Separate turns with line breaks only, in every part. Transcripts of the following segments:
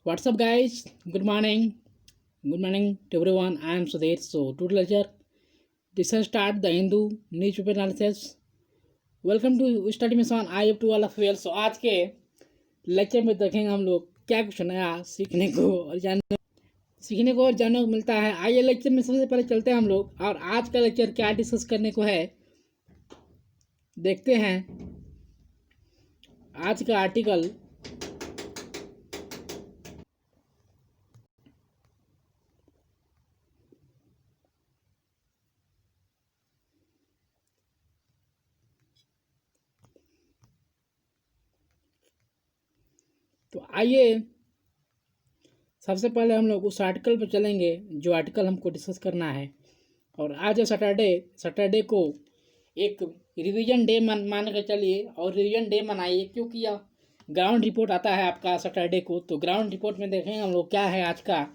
What's up, guys? Good morning. Good morning to everyone. I am Sudhir. So, today lecture. This is start the Hindu newspaper analysis. Welcome to study mission. I have to all of you. So, आज के lecture में देखेंगे हम लोग क्या कुछ नया सीखने को और जानने को मिलता है। आइए लेक्चर में सबसे पहले चलते हैं हम लोग और आज का लेक्चर क्या डिस्कस करने को है देखते हैं। आज का आर्टिकल तो आइए सबसे पहले हम लोग उस आर्टिकल पर चलेंगे जो आर्टिकल हमको डिस्कस करना है। और आज सैटरडे को एक रिवीजन डे मान के चलिए और रिवीजन डे मनाइए, क्योंकि यह ग्राउंड रिपोर्ट आता है आपका सैटरडे को। तो ग्राउंड रिपोर्ट में देखेंगे हम लोग क्या है आज का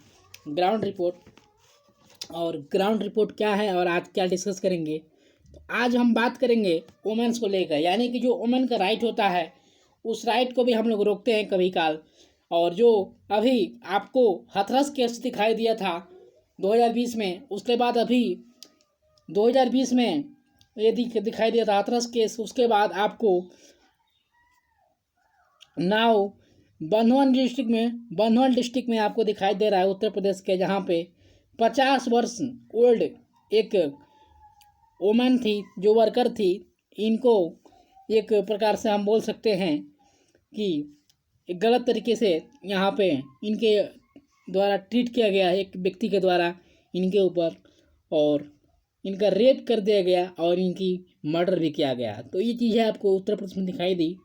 ग्राउंड रिपोर्ट और ग्राउंड रिपोर्ट क्या है और आज क्या डिस्कस करेंगे। तो आज हम बात करेंगे वोमेन्स को लेकर, यानी कि जो वोमेन का राइट होता है उस राइट को भी हम लोग रोकते हैं कभी काल। और जो अभी आपको हाथरस केस दिखाई दिया था 2020 में, उसके बाद अभी 2020 में ये दिखाई दिया था हाथरस केस, उसके बाद आपको नाव बंधवन डिस्ट्रिक्ट में आपको दिखाई दे रहा है उत्तर प्रदेश के, जहाँ पे 50 वर्ष ओल्ड एक वोमेन थी जो वर्कर थी। इनको एक प्रकार से हम बोल सकते हैं कि एक गलत तरीके से यहाँ पे इनके द्वारा ट्रीट किया गया है, एक व्यक्ति के द्वारा इनके ऊपर, और इनका रेप कर दिया गया और इनकी मर्डर भी किया गया। तो ये चीज़ें आपको उत्तर प्रदेश में दिखाई दी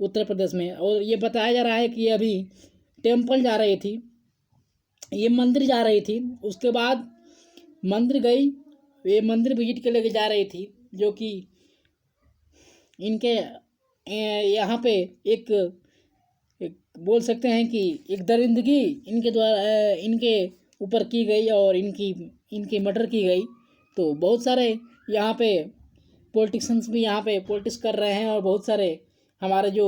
उत्तर प्रदेश में। और ये बताया जा रहा है कि ये अभी टेम्पल जा रही थी, ये मंदिर जा रही थी, उसके बाद मंदिर गई, ये मंदिर विजिट के लिए जा रही थी, जो कि इनके यहाँ पे एक बोल सकते हैं कि एक दरिंदगी इनके द्वारा इनके ऊपर की गई और इनकी मर्डर की गई। तो बहुत सारे यहाँ पे पॉलिटिशियंस भी यहाँ पे पॉलिटिक्स कर रहे हैं और बहुत सारे हमारे जो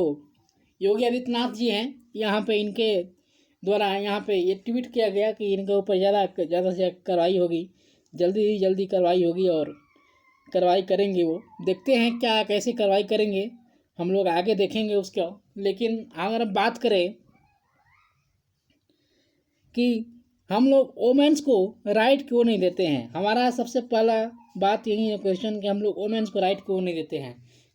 योगी आदित्यनाथ जी हैं यहाँ पे इनके द्वारा यहाँ पे ये ट्वीट किया गया कि इनके ऊपर ज़्यादा से ज़्यादा कार्रवाई होगी, जल्दी कार्रवाई होगी और कार्रवाई करेंगे। वो देखते हैं क्या कैसे कार्रवाई करेंगे, हम लोग आगे देखेंगे उसका। लेकिन अगर हम बात करें कि हम लोग वोमेन्स को राइट क्यों नहीं देते हैं, हमारा सबसे पहला बात यही है क्वेश्चन कि हम लोग वोमेन्स को राइट क्यों नहीं देते हैं।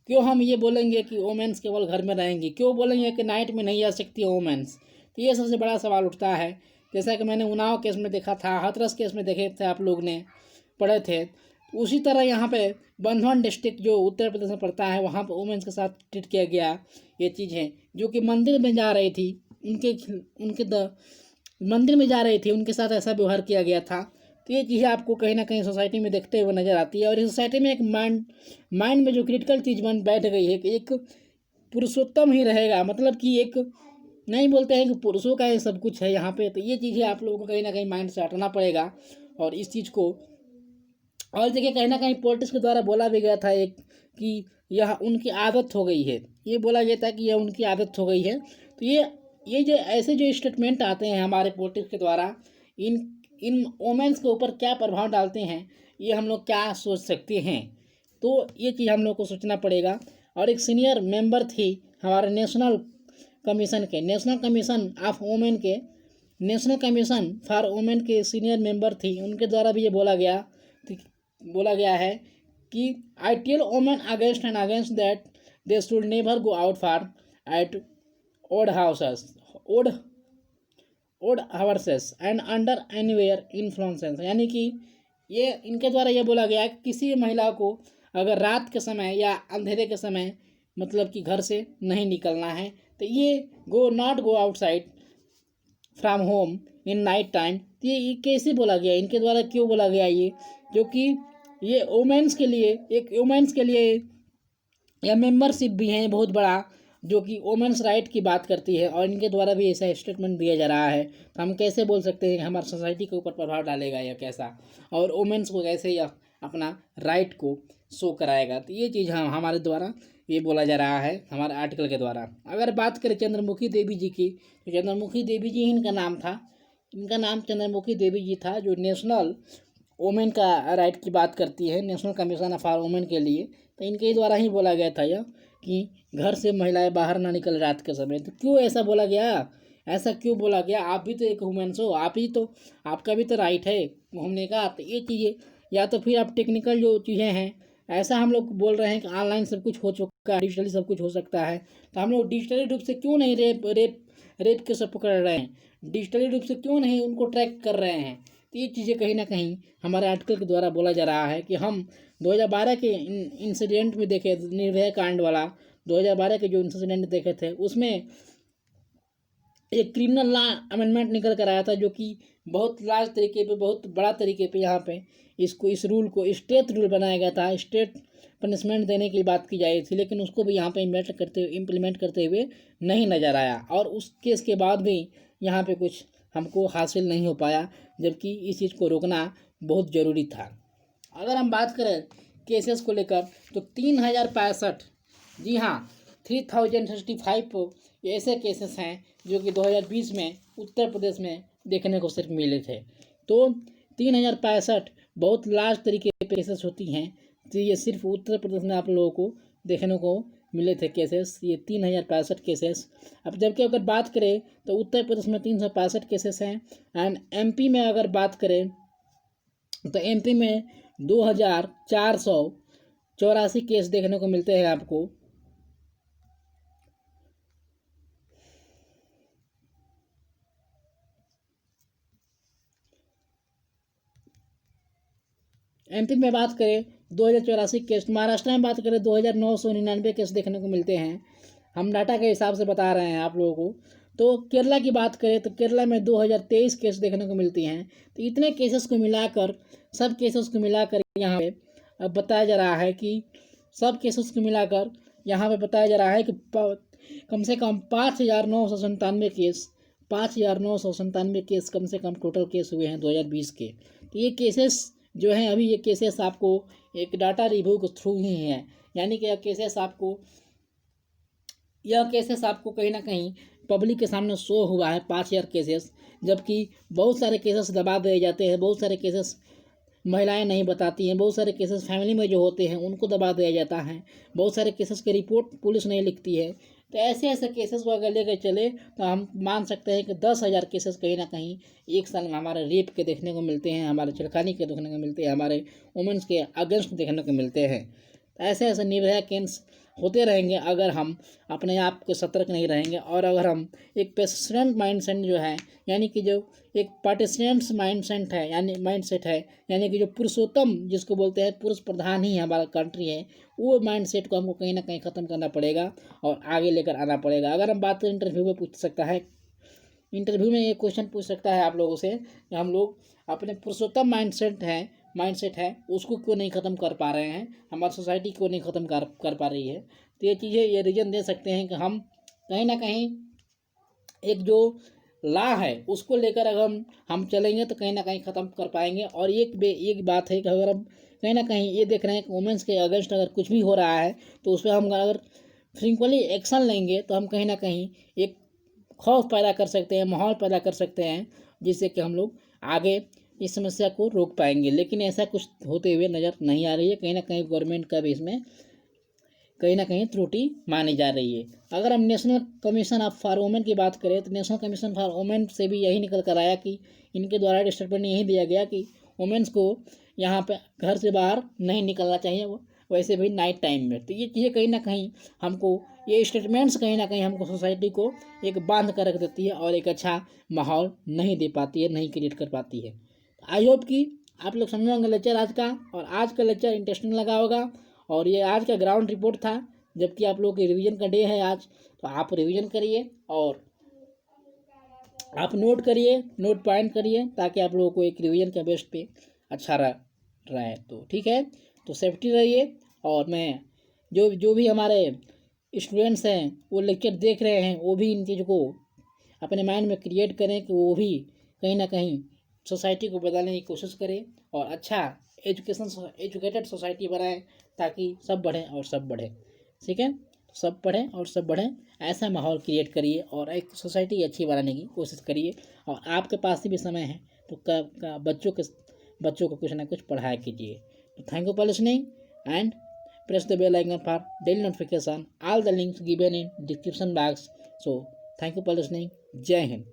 क्यों हम ये बोलेंगे कि वोमेन्स केवल घर में रहेंगी, क्यों बोलेंगे कि नाइट में नहीं आ सकती वोमेन्स। तो ये सबसे बड़ा सवाल उठता है। जैसा कि मैंने उन्नाव केस में देखा था, हाथरस केस में देखे थे, आप लोग ने पढ़े थे, उसी तरह यहाँ पे बंधवन डिस्ट्रिक्ट जो उत्तर प्रदेश में पड़ता है वहाँ पर वुमेन्स के साथ ट्रीट किया गया। ये चीज़ है जो कि मंदिर में जा रही थी, मंदिर में जा रही थी, उनके साथ ऐसा व्यवहार किया गया था। तो ये चीज़ें आपको कहीं ना कहीं सोसाइटी में देखते हुए नज़र आती है। और इस सोसाइटी में एक माइंड में जो क्रिटिकल चीज़ बन बैठ गई है कि एक पुरुषोत्तम ही रहेगा, मतलब कि एक नहीं बोलते हैं कि पुरुषों का ये सब कुछ है यहाँ पे। तो ये चीज़ें आप लोगों को कहीं ना कहीं माइंड से हटाना पड़ेगा। और इस चीज़ को और देखिए कहीं ना कहीं पॉलिटिक्स के द्वारा बोला भी गया था एक कि यह उनकी आदत हो गई है, ये बोला गया था कि यह उनकी आदत हो गई है। तो ये जो ऐसे जो स्टेटमेंट आते हैं हमारे पॉलिटिक्स के द्वारा, इन वोमेन्स के ऊपर क्या प्रभाव डालते हैं, ये हम लोग क्या सोच सकते हैं। तो ये चीज़ हम लोग को सोचना पड़ेगा। और एक सीनियर मेंबर थी हमारे नेशनल कमीशन ऑफ वोमेन के, नेशनल कमीशन फॉर वोमेन के सीनियर मेंबर थी, उनके द्वारा भी ये बोला गया है कि I tell women against that they should never go out for at odd houses and under anywhere influences. यानी कि ये इनके द्वारा ये बोला गया है कि किसी महिला को अगर रात के समय या अंधेरे के समय मतलब कि घर से नहीं निकलना है, तो ये not go outside from home in night time. तो ये कैसे बोला गया, इनके द्वारा क्यों बोला गया ये, जो कि ये वुमेन्स के लिए यह मेंबरशिप भी है बहुत बड़ा, जो कि वुमेन्स राइट की बात करती है। और इनके द्वारा भी ऐसा स्टेटमेंट दिया जा रहा है। तो हम कैसे बोल सकते हैं कि हमारी सोसाइटी के ऊपर प्रभाव डालेगा या कैसा, और वुमेन्स को कैसे यह अपना राइट को शो कराएगा। तो ये चीज़ हमारे द्वारा ये बोला जा रहा है हमारे आर्टिकल के द्वारा। अगर बात करें चंद्रमुखी देवी जी की, तो चंद्रमुखी देवी जी इनका नाम था, इनका नाम चंद्रमुखी देवी जी था, जो नेशनल वोमेन का राइट की बात करती है, नेशनल कमीशन फॉर वोमेन के लिए। तो इनके द्वारा ही बोला गया था यह कि घर से महिलाएं बाहर ना निकल रात के समय। तो क्यों ऐसा बोला गया, ऐसा क्यों बोला गया? आप भी तो एक वुमेन्स हो, आप ही तो, आपका भी तो राइट है घूमने का। तो ये चीज़ें, या तो फिर आप टेक्निकल जो चीज़ें हैं, ऐसा हम लोग बोल रहे हैं कि ऑनलाइन सब कुछ हो चुका है, डिजिटली सब कुछ हो सकता है, तो हम लोग डिजिटली रूप से क्यों नहीं रेप के सब पकड़ रहे हैं, डिजिटली रूप से क्यों नहीं उनको ट्रैक कर रहे हैं? तो ये चीज़ें कहीं ना कहीं हमारे आर्टिकल के द्वारा बोला जा रहा है कि हम 2012 के इंसिडेंट में देखे, निर्भया कांड वाला 2012 के जो इंसिडेंट देखे थे, उसमें एक क्रिमिनल लॉ अमेंडमेंट निकल कर आया था, जो कि बहुत लार्ज तरीके पे, बहुत बड़ा तरीके पे यहाँ पे इसको, इस रूल को स्टेट रूल बनाया गया था, स्टेट पनिशमेंट देने की बात की जाई थी, लेकिन उसको भी यहाँ पे इम्प्लीमेंट करते हुए नहीं नज़र आया। और उस केस के बाद भी यहाँ पे कुछ हमको हासिल नहीं हो पाया, जबकि इस चीज़ को रोकना बहुत ज़रूरी था। अगर हम बात करें केसेस को लेकर, तो 3065, जी हाँ 3065 ऐसे केसेस हैं जो कि 2020 में उत्तर प्रदेश में देखने को सिर्फ मिले थे। तो 3065 बहुत लार्ज तरीके के केसेस होती हैं, तो ये सिर्फ उत्तर प्रदेश में आप लोगों को देखने को मिले थे केसेस, ये 3065 केसेस। अब जबकि अगर बात करें तो उत्तर प्रदेश में 365 केसेस हैं, एंड एमपी में अगर बात करें तो एमपी में 2484 केस देखने को मिलते हैं आपको। एमपी में बात करें 2084 केस, महाराष्ट्र में बात करें 2999 केस देखने को मिलते हैं। हम डाटा के हिसाब से बता रहे हैं आप लोगों को। तो केरला की बात करें तो केरला में 2023 केस देखने को मिलती हैं। तो इतने केसेस को मिलाकर, सब केसेस को मिलाकर यहाँ पे अब बताया जा रहा है कि सब केसेस को मिलाकर यहाँ पे बताया जा रहा है कि कम से कम 5997 केस, 5997 केस कम से कम टोटल केस हुए हैं 2020 के। तो ये केसेस जो हैं, अभी ये केसेस आपको एक डाटा रिव्यू के थ्रू ही हैं, यानी कि यह केसेस आपको कहीं ना कहीं पब्लिक के सामने शो हुआ है 5000 केसेस, जबकि बहुत सारे केसेस दबा दिए जाते हैं, बहुत सारे केसेस महिलाएं नहीं बताती हैं, बहुत सारे केसेस फैमिली में जो होते हैं उनको दबा दिया जाता है, बहुत सारे केसेस की रिपोर्ट पुलिस नहीं लिखती है। तो ऐसे केसेस को अगर लेकर चले तो हम मान सकते हैं कि 10,000 केसेस कहीं ना कहीं एक साल में हमारे रेप के देखने को मिलते हैं, हमारे छेड़खानी के देखने को मिलते हैं, हमारे वुमेन्स के अगेंस्ट देखने को मिलते हैं। ऐसे निर्भया केस होते रहेंगे अगर हम अपने आप को सतर्क नहीं रहेंगे, और अगर हम एक पेशेंट माइंडसेट जो है, यानी कि जो एक पार्टिसिपेंट्स माइंडसेट है, यानी कि जो पुरुषोत्तम जिसको बोलते हैं, पुरुष प्रधान ही हमारा कंट्री है, वो माइंडसेट को हमको कहीं ना कहीं ख़त्म करना पड़ेगा और आगे लेकर आना पड़ेगा। अगर हम बात करें, इंटरव्यू में पूछ सकता है, इंटरव्यू में ये क्वेश्चन पूछ सकता है आप लोगों से कि हम लोग अपने पुरुषोत्तम माइंडसेट है उसको क्यों नहीं ख़त्म कर पा रहे हैं, हमारी सोसाइटी क्यों नहीं ख़त्म कर पा रही है। तो ये चीज़ें, ये रीज़न दे सकते हैं कि हम कहीं ना कहीं एक जो लॉ है उसको लेकर अगर हम चलेंगे तो कहीं ना कहीं ख़त्म कर पाएंगे। और एक बात है कि अगर हम कहीं ना कहीं ये देख रहे हैं कि वुमेन्स के अगेंस्ट अगर कुछ भी हो रहा है तो उस पर हम अगर फ्रिक्वेंटली एक्शन लेंगे तो हम कहीं ना कहीं एक खौफ पैदा कर सकते हैं, माहौल पैदा कर सकते हैं, जिससे कि हम लोग आगे इस समस्या को रोक पाएंगे। लेकिन ऐसा कुछ होते हुए नज़र नहीं आ रही है, कहीं ना कहीं गवर्नमेंट का भी इसमें कहीं ना कहीं त्रुटि मानी जा रही है। अगर हम national commission of for women की बात करें तो नेशनल कमीशन फॉर वुमेन से भी यही निकल कर आया कि इनके द्वारा स्टेटमेंट यही दिया गया कि वुमेन्स को यहाँ पे घर से बाहर नहीं निकलना चाहिए, वो वैसे भी नाइट टाइम में। तो ये चीज़ें कहीं ना कहीं हमको, ये स्टेटमेंट्स कहीं ना कहीं हमको सोसाइटी को एक बांध कर रख देती है और एक अच्छा माहौल नहीं दे पाती है, नहीं क्रिएट कर पाती है। आई होप कि आप लोग समझ होंगे लेक्चर आज का, और आज का लेक्चर इंटरेस्टिंग लगा होगा। और ये आज का ग्राउंड रिपोर्ट था, जबकि आप लोगों के रिवीजन का डे है आज, तो आप रिवीजन करिए और आप नोट करिए, नोट पॉइंट करिए, ताकि आप लोगों को एक रिवीजन के बेस्ट पे अच्छा रहे। तो ठीक है, तो सेफ्टी रहिए। और मैं जो भी हमारे स्टूडेंट्स हैं वो लेक्चर देख रहे हैं, वो भी इन चीज़ों को अपने माइंड में क्रिएट करें कि वो भी कहीं ना कहीं सोसाइटी को बदलने की कोशिश करें और अच्छा एजुकेटेड सोसाइटी बनाएं, ताकि सब बढ़े और सब बढ़े। ठीक है, सब पढ़ें और सब बढ़ें, ऐसा माहौल क्रिएट करिए और एक सोसाइटी अच्छी बनाने की कोशिश करिए। और आपके पास भी समय है तो बच्चों को कुछ ना कुछ पढ़ाया कीजिए। तो thank you for listening and press the bell icon for daily notification. All the links given in description box. So thank you for listening. Jai Hind.